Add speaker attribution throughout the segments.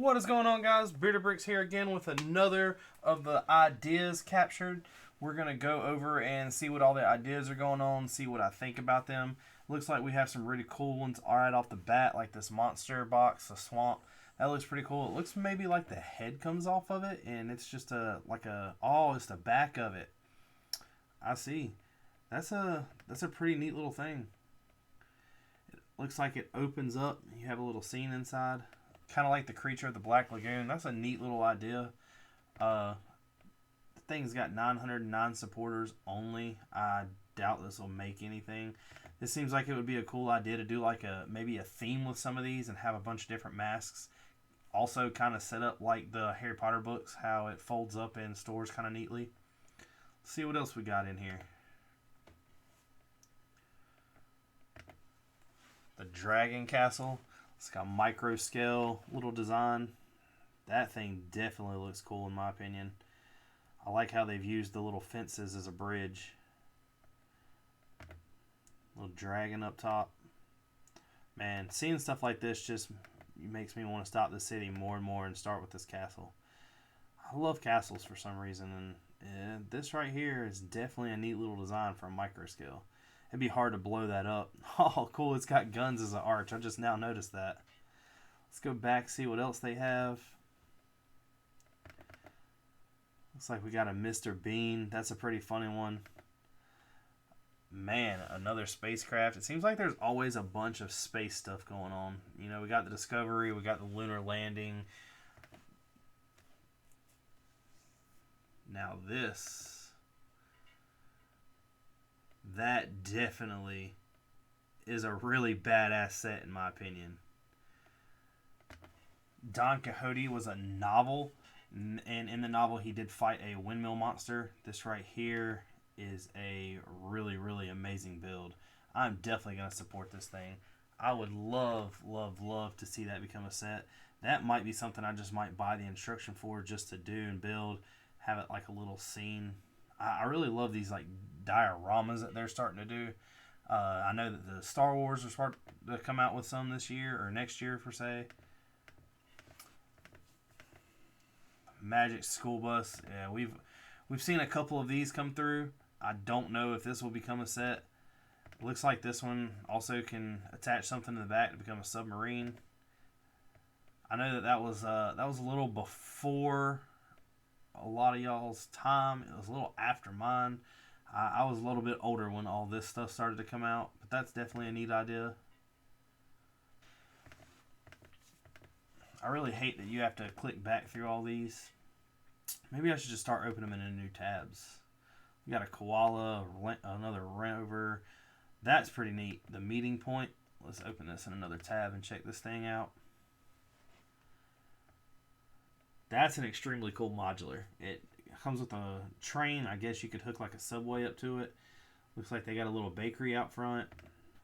Speaker 1: What is going on, guys? Bearded Brix here again with another of the ideas captured. We're going to go over and see what all the ideas are going on, see what I think about them. Looks like we have some really cool ones right off the bat, like this monster box, the swamp. That looks pretty cool. It looks maybe like the head comes off of it, and it's just it's the back of it. I see. That's a pretty neat little thing. It looks like it opens up. You have a little scene inside. Kind of like the creature of the Black Lagoon. That's a neat little idea. The thing's got 909 supporters only. I doubt this will make anything. This seems like it would be a cool idea to do like maybe a theme with some of these and have a bunch of different masks. Also kind of set up like the Harry Potter books, how it folds up and stores kind of neatly. Let's see what else we got in here. The Dragon Castle. It's got micro scale little design. That thing definitely looks cool in my opinion. I like how they've used the little fences as a bridge. Little dragon up top. Man, seeing stuff like this just makes me want to stop the city more and more and start with this castle. I love castles for some reason, and this right here is definitely a neat little design for a micro scale. It'd be hard to blow that up. Oh, cool. It's got guns as an arch. I just now noticed that. Let's go back, see what else they have. Looks like we got a Mr. Bean. That's a pretty funny one. Man, another spacecraft. It seems like there's always a bunch of space stuff going on. You know, we got the Discovery. We got the lunar landing. Now this... that definitely is a really badass set in my opinion. Don Quixote was a novel, and in the novel he did fight a windmill monster. This right here is a really, really amazing build. I'm definitely going to support this thing. I would love, love, love to see that become a set. That might be something I just might buy the instruction for just to do and build. Have it like a little scene. I really love these like dioramas that they're starting to do. I know that the Star Wars are starting to come out with some this year or next year per se. Magic School Bus. Yeah, we've seen a couple of these come through. I don't know if this will become a set. Looks like this one also can attach something to the back to become a submarine. I know that was a little before a lot of y'all's time. It was a little after mine. I was a little bit older when all this stuff started to come out, but that's definitely a neat idea. I really hate that you have to click back through all these. Maybe I should just start opening them in new tabs. We got a Koala, another rover. That's pretty neat. The meeting point. Let's open this in another tab and check this thing out. That's an extremely cool modular. It comes with a train. I guess you could hook like a subway up to it. Looks like they got a little bakery out front.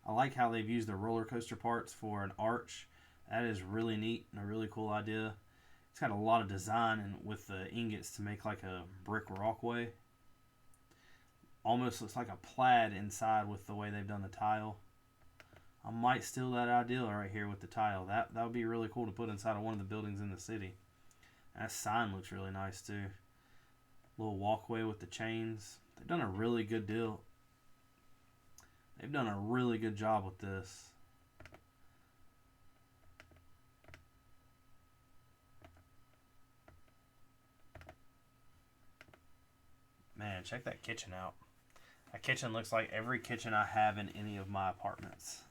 Speaker 1: I like how they've used the roller coaster parts for an arch. That is really neat and a really cool idea. It's got a lot of design and with the ingots to make like a brick walkway. Almost looks like a plaid inside with the way they've done the tile. I might steal that idea right here with the tile. That would be really cool to put inside of one of the buildings in the city. That sign looks really nice too. Little walkway with the chains. They've done a really good deal. They've done a really good job with this. Man, check that kitchen out. That kitchen looks like every kitchen I have in any of my apartments.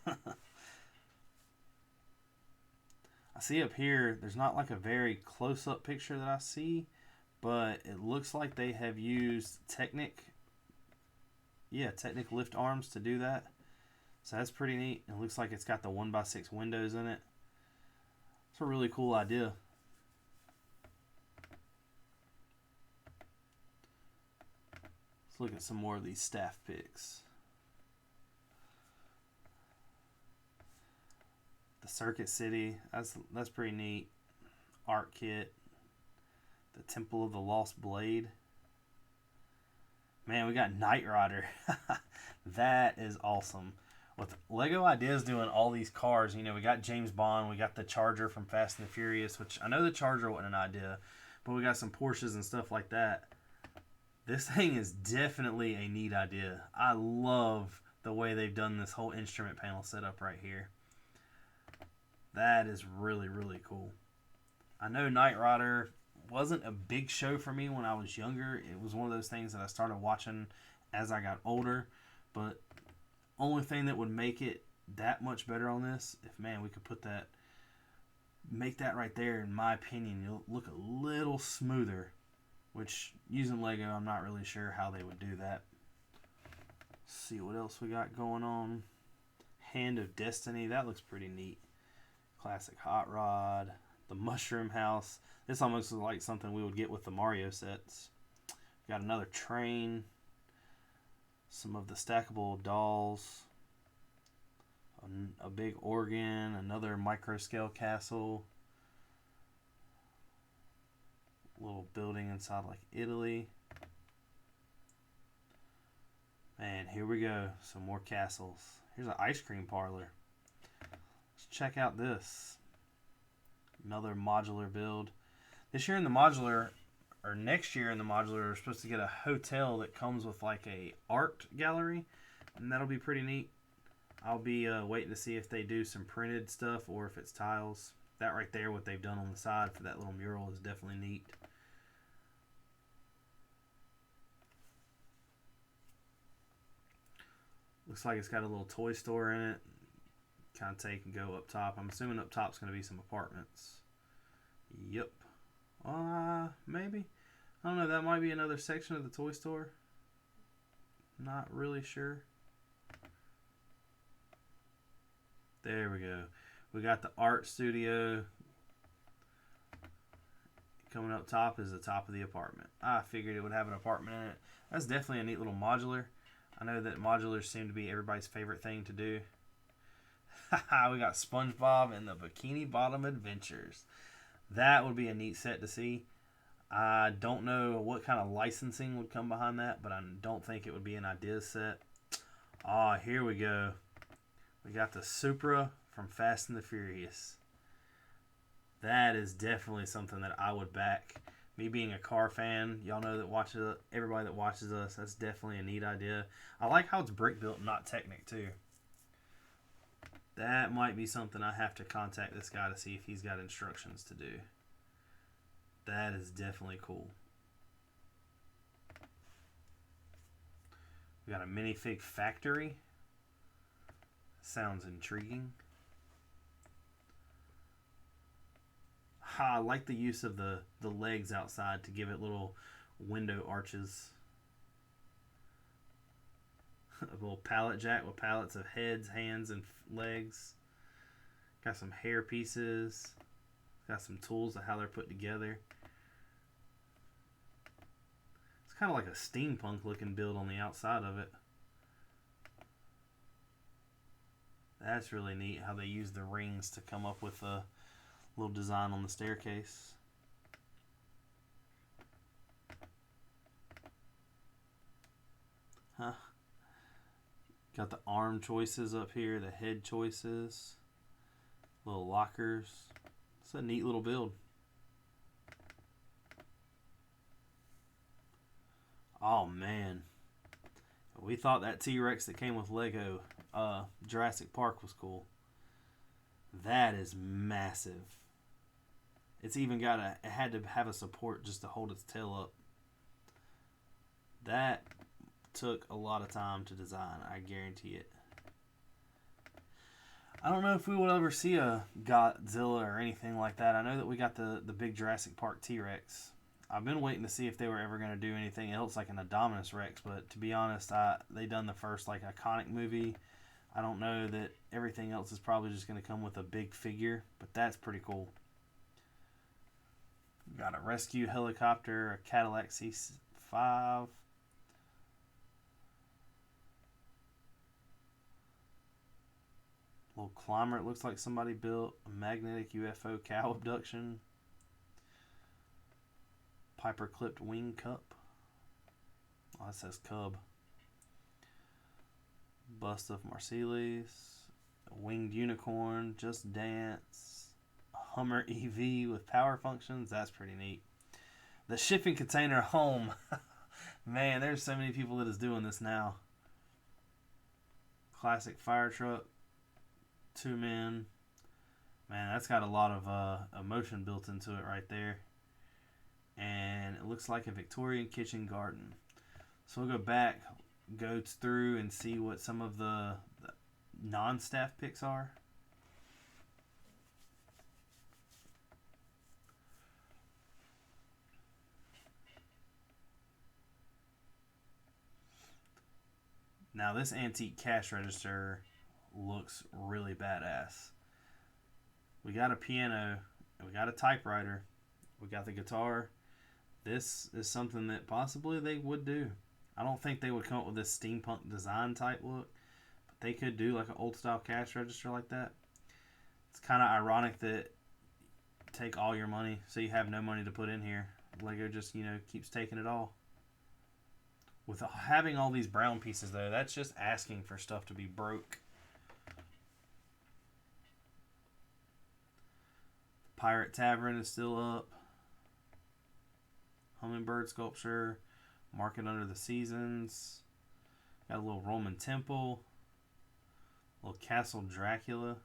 Speaker 1: I see up here, there's not like a very close-up picture that I see, but it looks like they have used Technic lift arms to do that. So that's pretty neat. It looks like it's got the 1x6 windows in it. It's a really cool idea. Let's look at some more of these staff pics. The Circuit City, that's pretty neat. Art kit. The Temple of the Lost Blade. Man, we got Knight Rider. That is awesome. With Lego Ideas doing all these cars, you know, we got James Bond, we got the Charger from Fast and the Furious, which I know the Charger wasn't an idea, but we got some Porsches and stuff like that. This thing is definitely a neat idea. I love the way they've done this whole instrument panel setup right here. That is really, really cool. I know Knight Rider wasn't a big show for me when I was younger. It was one of those things that I started watching as I got older, but only thing that would make it that much better on this, if man, we could put that, make that right there, in my opinion, it'll look a little smoother. Which, using Lego, I'm not really sure how they would do that. Let's see what else we got going on. Hand of Destiny, that looks pretty neat. Classic Hot Rod. The Mushroom House. This almost looks like something we would get with the Mario sets. Got another train. Some of the stackable dolls. A big organ. Another micro scale castle. Little building inside like Italy. And here we go. Some more castles. Here's an ice cream parlor. Let's check out this. Another modular build. This year in the modular, or next year in the modular, we're supposed to get a hotel that comes with like a art gallery. And that'll be pretty neat. I'll be waiting to see if they do some printed stuff or if it's tiles. That right there, what they've done on the side for that little mural, is definitely neat. Looks like it's got a little toy store in it. Kind of take and go up top. I'm assuming up top's going to be some apartments. Yep. Maybe. I don't know. That might be another section of the toy store. Not really sure. There we go. We got the art studio. Coming up top is the top of the apartment. I figured it would have an apartment in it. That's definitely a neat little modular. I know that modulars seem to be everybody's favorite thing to do. We got SpongeBob and the Bikini Bottom Adventures. That would be a neat set to see. I don't know what kind of licensing would come behind that, but I don't think it would be an Ideas set. Here we go. We got the Supra from Fast and the Furious. That is definitely something that I would back. Me being a car fan, y'all know that everybody that watches us, that's definitely a neat idea. I like how it's brick built, not Technic too. That might be something I have to contact this guy to see if he's got instructions to do. That is definitely cool. We got a Minifig Factory. Sounds intriguing. I like the use of the legs outside to give it little window arches. A little pallet jack with pallets of heads, hands, and legs. Got some hair pieces. Got some tools of how they're put together. It's kind of like a steampunk looking build on the outside of it. That's really neat how they use the rings to come up with a little design on the staircase. Got the arm choices up here, the head choices, little lockers. It's a neat little build. Oh man, we thought that T-Rex that came with Lego Jurassic Park was cool. That is massive. It's even got it had to have a support just to hold its tail up. That took a lot of time to design, I guarantee it. I don't know if we will ever see a Godzilla or anything like that. I know that we got the big Jurassic Park T-Rex. I've been waiting to see if they were ever going to do anything else like an Indominus Rex, but to be honest, they done the first like iconic movie. I don't know that everything else is probably just going to come with a big figure, but that's pretty cool. We got a rescue helicopter, a Cadillac C5. Little climber, it looks like somebody built. A magnetic UFO cow abduction. Piper clipped wing cup. Oh, that says cub. Bust of Marcellus. A winged unicorn. Just Dance. A Hummer EV with power functions. That's pretty neat. The shipping container home. Man, there's so many people that is doing this now. Classic fire truck. 2 men. Man, that's got a lot of emotion built into it right there. And it looks like a Victorian kitchen garden. So we'll go back, go through and see what some of the non-staff picks are. Now this antique cash register looks really badass. We got a piano, and we got a typewriter, we got the guitar. This is something that possibly they would do. I don't think they would come up with this steampunk design type look, but they could do like an old style cash register like that. It's kind of ironic that take all your money, so you have no money to put in here. Lego just, keeps taking it all. With having all these brown pieces though, that's just asking for stuff to be broke. Pirate Tavern is still up. Hummingbird sculpture. Market Under the Seasons. Got a little Roman temple. A little Castle Dracula.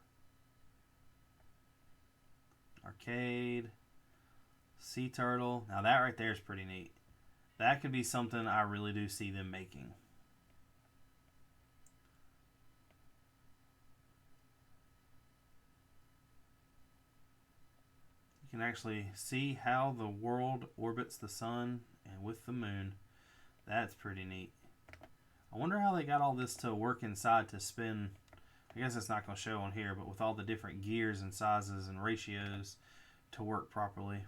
Speaker 1: Arcade. Sea turtle. Now that right there is pretty neat. That could be something I really do see them making. You can actually see how the world orbits the sun and with the moon. That's pretty neat. I wonder how they got all this to work inside to spin. I guess it's not going to show on here, but with all the different gears and sizes and ratios to work properly.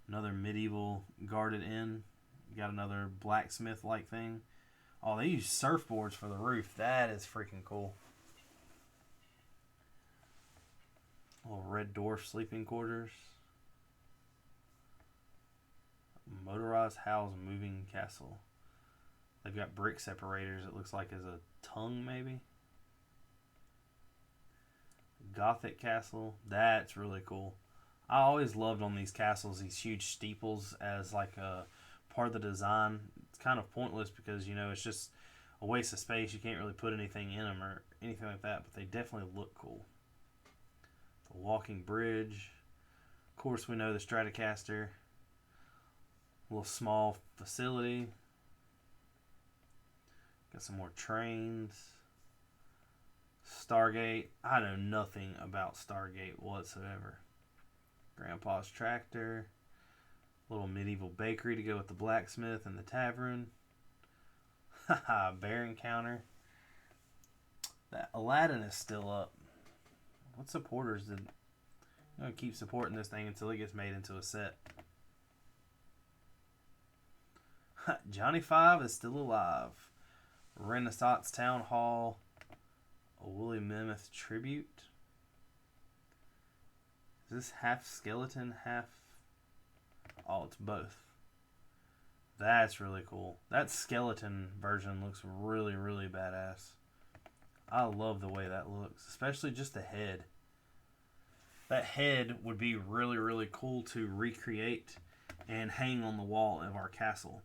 Speaker 1: Another medieval guarded inn. You got another blacksmith-like thing. Oh, they use surfboards for the roof. That is freaking cool. A little red dwarf sleeping quarters. Motorized house moving castle. They've got brick separators. It looks like as a tongue maybe. Gothic castle. That's really cool. I always loved on these castles these huge steeples as like a part of the design. It's kind of pointless because it's just a waste of space. You can't really put anything in them or anything like that, but they definitely look cool. The walking bridge. Of course, we know the Stratocaster. A little small facility. Got some more trains. Stargate. I know nothing about Stargate whatsoever. Grandpa's tractor. Little medieval bakery to go with the blacksmith and the tavern. Haha, bearing counter. That Aladdin is still up. What supporters did... I'm going to keep supporting this thing until it gets made into a set. Johnny Five is still alive. Renaissance Town Hall. A woolly mammoth tribute. Is this half skeleton, half... Oh, it's both. That's really cool. That skeleton version looks really, really badass. I love the way that looks. Especially just the head. That head would be really, really cool to recreate and hang on the wall of our castle.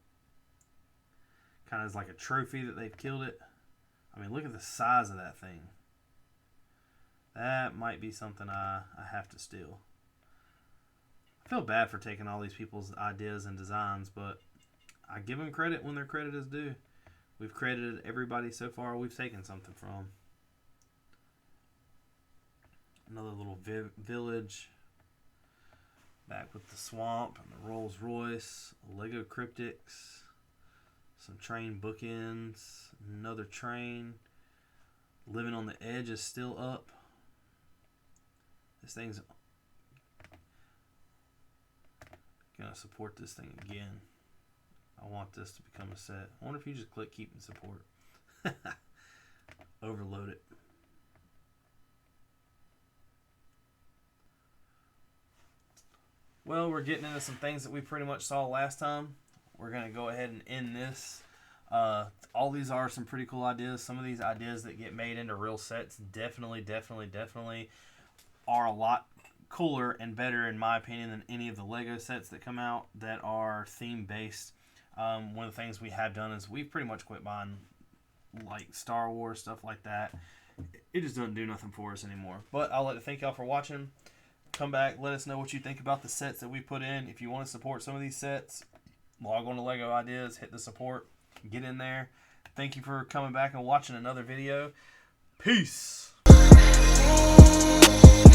Speaker 1: Kind of as like a trophy that they've killed it. I mean, look at the size of that thing. That might be something I have to steal. I feel bad for taking all these people's ideas and designs, but I give them credit when their credit is due. We've credited everybody so far we've taken something from. Another little village. Back with the swamp and the Rolls Royce. Lego cryptics. Some train bookends. Another train. Living on the Edge is still up. This thing's gonna support this thing again. I want this to become a set. I wonder if you just click keep and support. Overload it. Well, we're getting into some things that we pretty much saw last time. We're going to go ahead and end this All these are some pretty cool ideas. Some of these ideas that get made into real sets definitely are a lot cooler and better, in my opinion, than any of the Lego sets that come out that are theme based. One of the things we have done is we've pretty much quit buying like Star Wars, stuff like that. It just doesn't do nothing for us anymore. But I'd like to thank y'all for watching. Come back, let us know what you think about the sets that we put in. If you want to support some of these sets, log on to Lego Ideas, hit the support, get in there. Thank you for coming back and watching another video. Peace!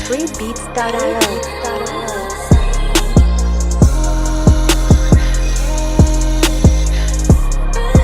Speaker 2: Freebeats.io